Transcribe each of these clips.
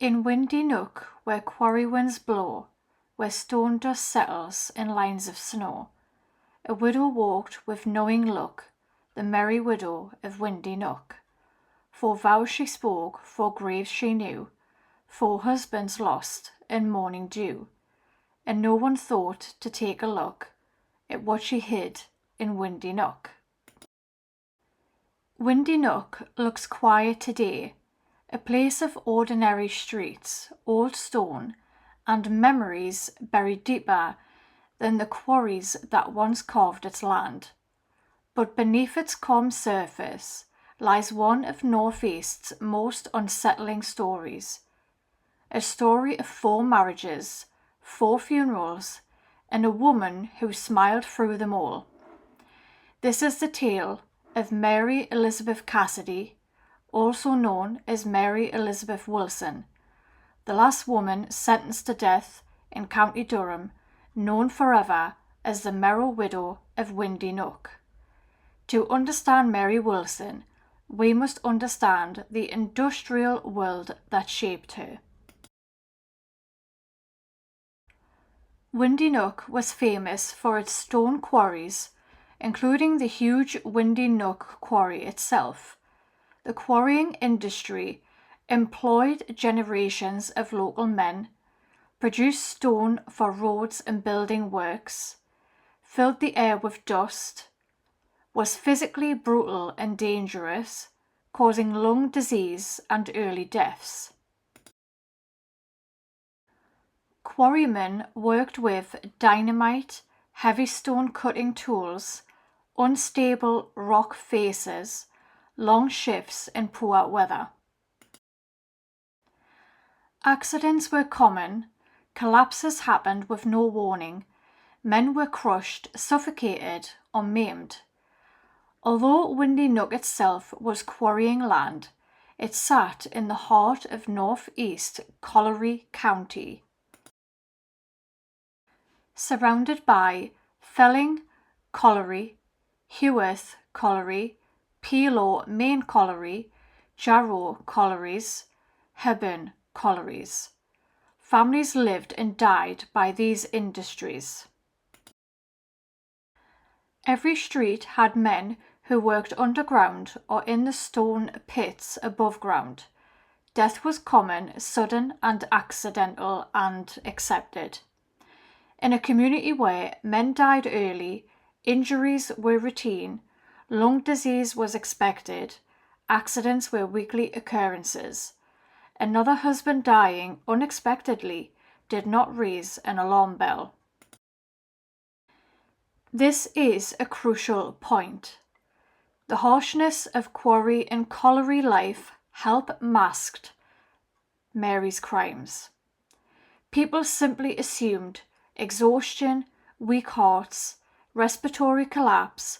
In windy nook, where quarry winds blow, where stone dust settles in lines of snow, a widow walked with knowing look, the merry widow of windy nook. For vows she spoke, for graves she knew, for husbands lost and morning dew, and no one thought to take a look at what she hid in windy nook. Windy Nook looks quiet today, a place of ordinary streets, old stone, and memories buried deeper than the quarries that once carved its land. But beneath its calm surface lies one of Northeast's most unsettling stories. A story of 4 marriages, 4 funerals, and a woman who smiled through them all. This is the tale of Mary Elizabeth Cassidy, also known as Mary Elizabeth Wilson, the last woman sentenced to death in County Durham, known forever as the Merrill Widow of Windy Nook. To understand Mary Wilson, we must understand the industrial world that shaped her. Windy Nook was famous for its stone quarries, including the huge Windy Nook quarry itself. The quarrying industry employed generations of local men, produced stone for roads and building works, filled the air with dust, was physically brutal and dangerous, causing lung disease and early deaths. Quarrymen worked with dynamite, heavy stone cutting tools, unstable rock faces, long shifts and poor weather. Accidents were common, collapses happened with no warning, men were crushed, suffocated, or maimed. Although Windy Nook itself was quarrying land, it sat in the heart of northeast Colliery County, surrounded by Felling Colliery, Heworth Colliery, Peelaw Main Colliery, Jarrow Collieries, Hebburn Collieries. Families lived and died by these industries. Every street had men who worked underground or in the stone pits above ground. Death was common, sudden and accidental, and accepted. In a community where men died early, injuries were routine, lung disease was expected, accidents were weekly occurrences. Another husband dying unexpectedly did not raise an alarm bell. This is a crucial point. The harshness of quarry and colliery life helped mask Mary's crimes. People simply assumed exhaustion, weak hearts, respiratory collapse,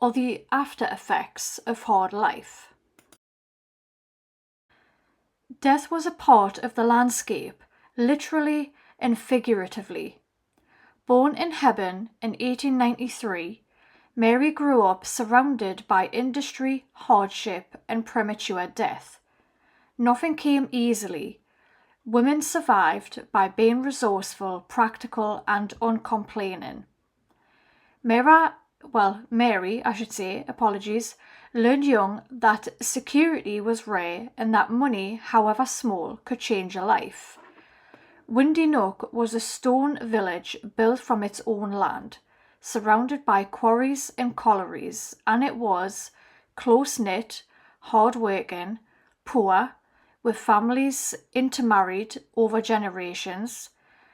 or the after effects of hard life. Death was a part of the landscape, literally and figuratively. Born in Hebburn in 1893, Mary grew up surrounded by industry, hardship, and premature death. Nothing came easily. Women survived by being resourceful, practical, and uncomplaining. Mary, learned young that security was rare and that money, however small, could change a life. Windy Nook was a stone village built from its own land, surrounded by quarries and collieries, and it was close-knit, hard-working, poor, with families intermarried over generations,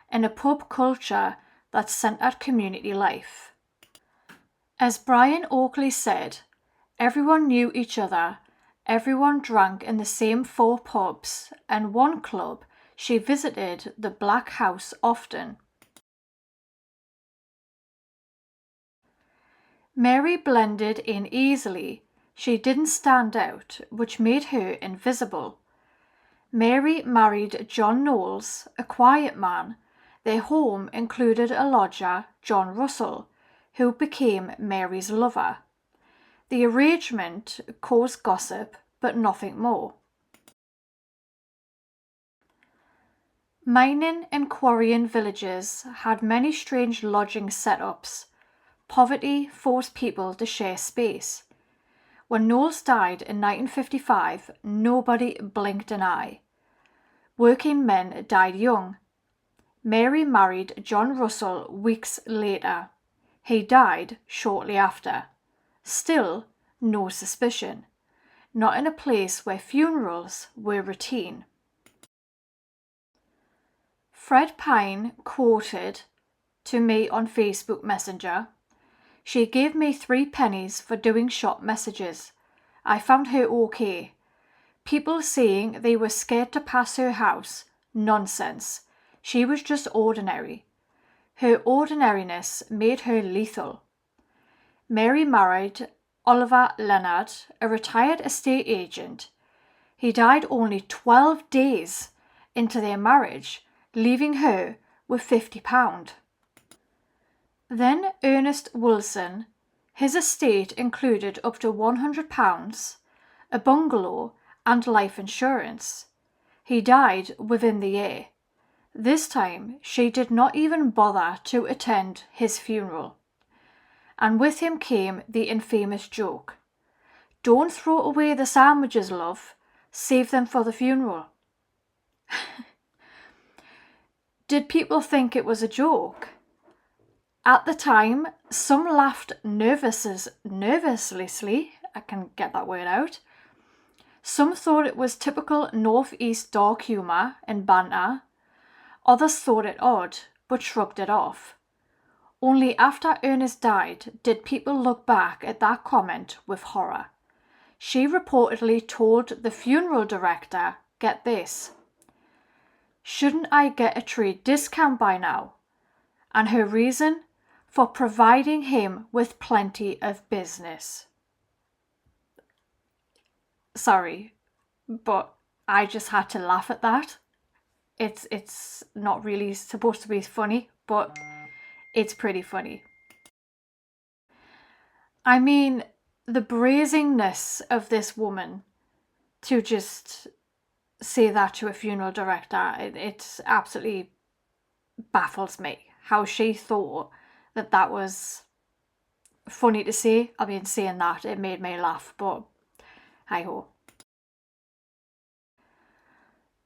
and a pub culture that centered community life. As Brian Oakley said, everyone knew each other, everyone drank in the same 4 pubs, and one club, she visited the Black House often. Mary blended in easily. She didn't stand out, which made her invisible. Mary married John Knowles, a quiet man. Their home included a lodger, John Russell, who became Mary's lover. The arrangement caused gossip, but nothing more. Mining and quarrying villages had many strange lodging setups. Poverty forced people to share space. When Knowles died in 1955, nobody blinked an eye. Working men died young. Mary married John Russell weeks later. He died shortly after. Still, no suspicion. Not in a place where funerals were routine. Fred Pine quoted to me on Facebook Messenger, "She gave me 3 pennies for doing short messages. I found her okay. People saying they were scared to pass her house. Nonsense. She was just ordinary. Her ordinariness made her lethal." Mary married Oliver Leonard, a retired estate agent. He died only 12 days into their marriage, leaving her with £50. Then Ernest Wilson. His estate included up to £100, a bungalow, and life insurance. He died within the year. This time she did not even bother to attend his funeral. And with him came the infamous joke, "Don't throw away the sandwiches, love. Save them for the funeral." Did people think it was a joke? At the time, some laughed nervously, I can get that word out. Some thought it was typical Northeast dark humour and banter. Others thought it odd, but shrugged it off. Only after Ernest died did people look back at that comment with horror. She reportedly told the funeral director, get this, "Shouldn't I get a trade discount by now?" And her reason? For providing him with plenty of business. Sorry, but I just had to laugh at that. It's not really supposed to be funny, but it's pretty funny. I mean, the brazenness of this woman to just say that to a funeral director, it absolutely baffles me how she thought that was funny to say. I mean, saying that, it made me laugh, but hi-ho.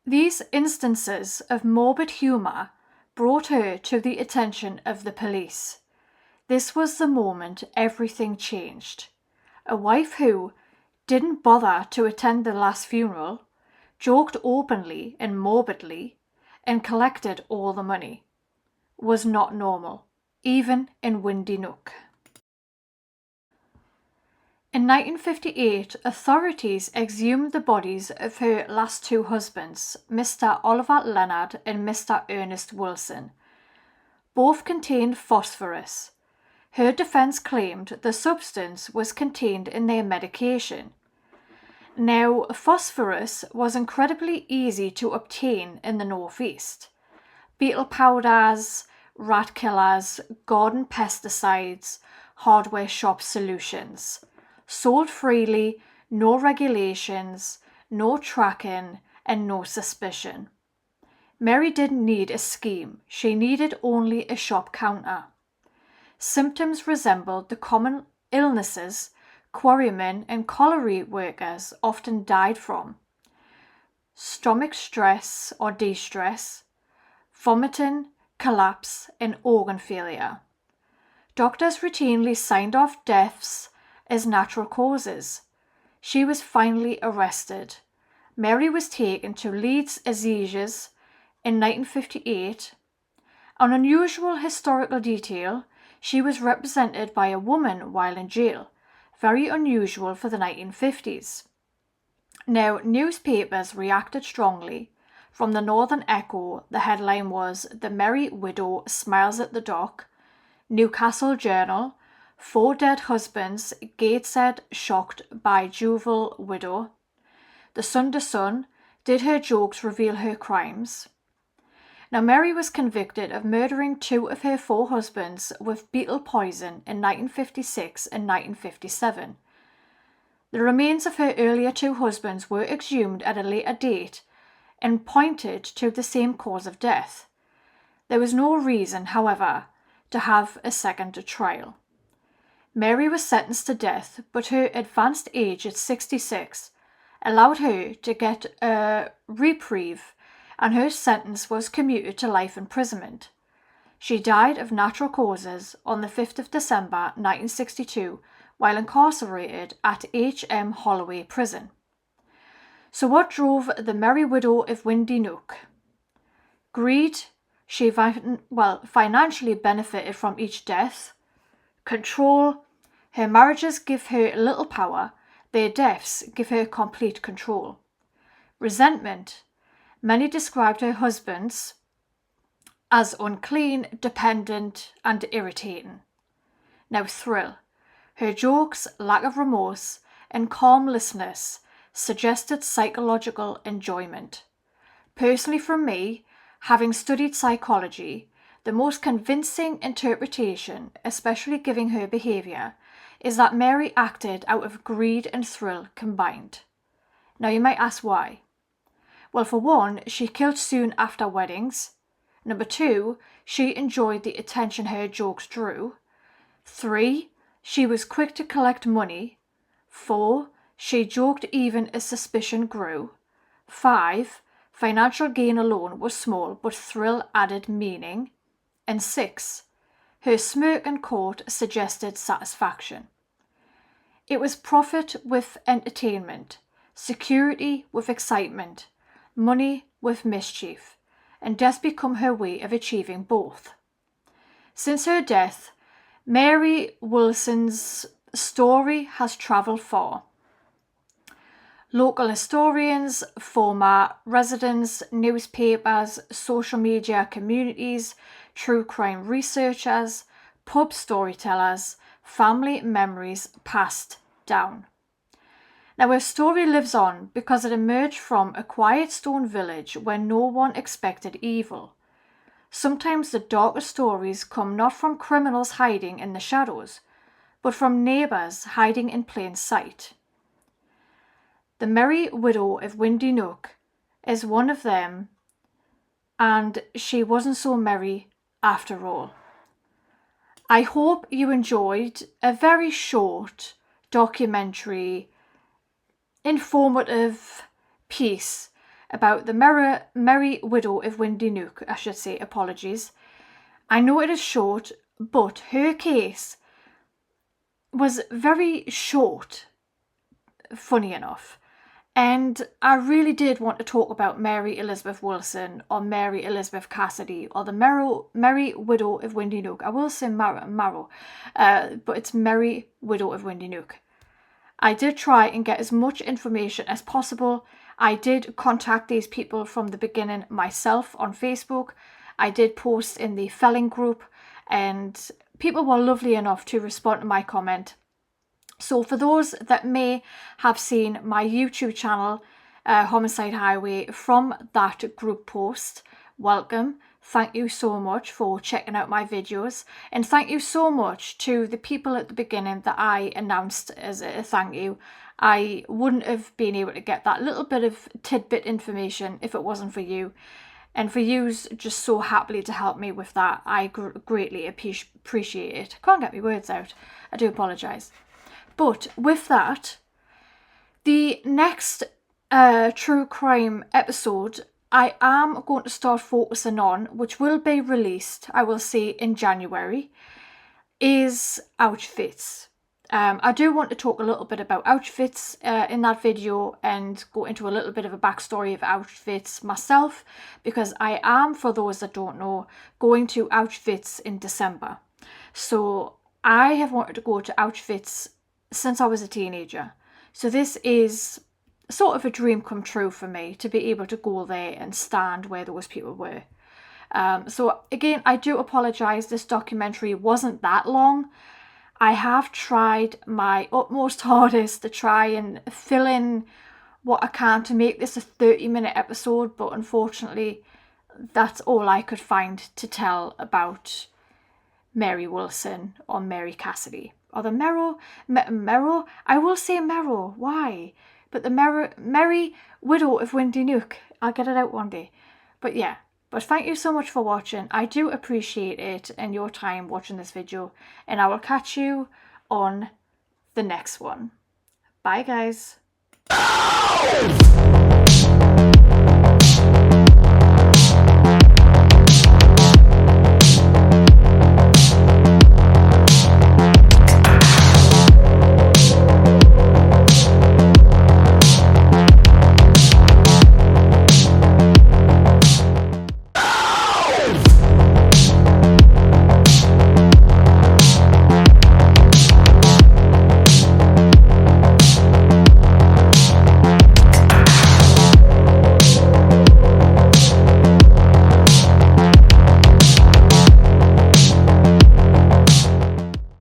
These instances of morbid humour brought her to the attention of the police. This was the moment everything changed. A wife who didn't bother to attend the last funeral, joked openly and morbidly, and collected all the money, was not normal, even in windy Nook. In 1958, authorities exhumed the bodies of her last 2 husbands, Mr. Oliver Leonard and Mr. Ernest Wilson. Both contained phosphorus. Her defense claimed the substance was contained in their medication. Now, phosphorus was incredibly easy to obtain in the Northeast. Beetle powders, rat killers, garden pesticides, hardware shop solutions. Sold freely, no regulations, no tracking, and no suspicion. Mary didn't need a scheme, she needed only a shop counter. Symptoms resembled the common illnesses quarrymen and colliery workers often died from: stomach stress or de-stress, vomiting, collapse, and organ failure. Doctors routinely signed off deaths as natural causes. She was finally arrested. Mary was taken to Leeds Assizes in 1958. An unusual historical detail, she was represented by a woman while in jail, very unusual for the 1950s. Now, newspapers reacted strongly. From the Northern Echo, the headline was, "The Merry Widow Smiles at the Dock." Newcastle Journal, "4 dead husbands, Gateshead shocked by Juvenile widow." The Sunday Sun, "Did her jokes reveal her crimes?" Now, Mary was convicted of murdering 2 of her 4 husbands with beetle poison in 1956 and 1957. The remains of her earlier 2 husbands were exhumed at a later date and pointed to the same cause of death. There was no reason, however, to have a second trial. Mary was sentenced to death, but her advanced age at 66 allowed her to get a reprieve, and her sentence was commuted to life imprisonment. She died of natural causes on the 5th of December 1962 while incarcerated at H.M. Holloway Prison. So what drove the merry widow of Windy Nook? Greed. She financially benefited from each death. Control. Her marriages give her little power. Their deaths give her complete control. Resentment. Many described her husbands as unclean, dependent, and irritating. Now thrill. Her jokes, lack of remorse, and calmlessness suggested psychological enjoyment. Personally, for me, having studied psychology, the most convincing interpretation, especially given her behaviour, is that Mary acted out of greed and thrill combined. Now you might ask why. Well, for one, she killed soon after weddings. Number 2, she enjoyed the attention her jokes drew. 3, she was quick to collect money. 4, she joked even as suspicion grew. 5, financial gain alone was small, but thrill added meaning. And 6, her smirk in court suggested satisfaction. It was profit with entertainment, security with excitement, money with mischief, and death become her way of achieving both. Since her death, Mary Wilson's story has travelled far. Local historians, former residents, newspapers, social media communities, true crime researchers, pub storytellers, family memories passed down. Now her story lives on because it emerged from a quiet stone village where no one expected evil. Sometimes the darkest stories come not from criminals hiding in the shadows, but from neighbours hiding in plain sight. The Merry Widow of Windy Nook is one of them, and she wasn't so merry after all. I hope you enjoyed a very short documentary, informative piece about the Merry Widow of Windy Nook, I should say, apologies. I know it is short, but her case was very short, funny enough. And I really did want to talk about Mary Elizabeth Wilson or Mary Elizabeth Cassidy or the Merry Widow of Windy Nook. I will say Marrow, but it's Merry Widow of Windy Nook. I did try and get as much information as possible. I did contact these people from the beginning myself on Facebook. I did post in the Felling group, and people were lovely enough to respond to my comment. So for those that may have seen my YouTube channel, Homicide Highway, from that group post, welcome. Thank you so much for checking out my videos, and thank you so much to the people at the beginning that I announced as a thank you. I wouldn't have been able to get that little bit of tidbit information if it wasn't for you. And for yous just so happily to help me with that, I greatly appreciate it. I can't get my words out. I do apologise. But with that, the next true crime episode I am going to start focusing on, which will be released, I will say, in January, is Auschwitz. I do want to talk a little bit about Auschwitz in that video and go into a little bit of a backstory of Auschwitz myself, because I am, for those that don't know, going to Auschwitz in December. So I have wanted to go to Auschwitz since I was a teenager. So this is sort of a dream come true for me, to be able to go there and stand where those people were. So again, I do apologise, this documentary wasn't that long. I have tried my utmost hardest to try and fill in what I can to make this a 30-minute episode, but unfortunately that's all I could find to tell about Mary Wilson or Mary Cassidy. Or the Merrow, I will say Merrow, why? But the Merry Widow of Windy Nook. I'll get it out one day. But yeah. But thank you so much for watching. I do appreciate it and your time watching this video. And I will catch you on the next one. Bye, guys.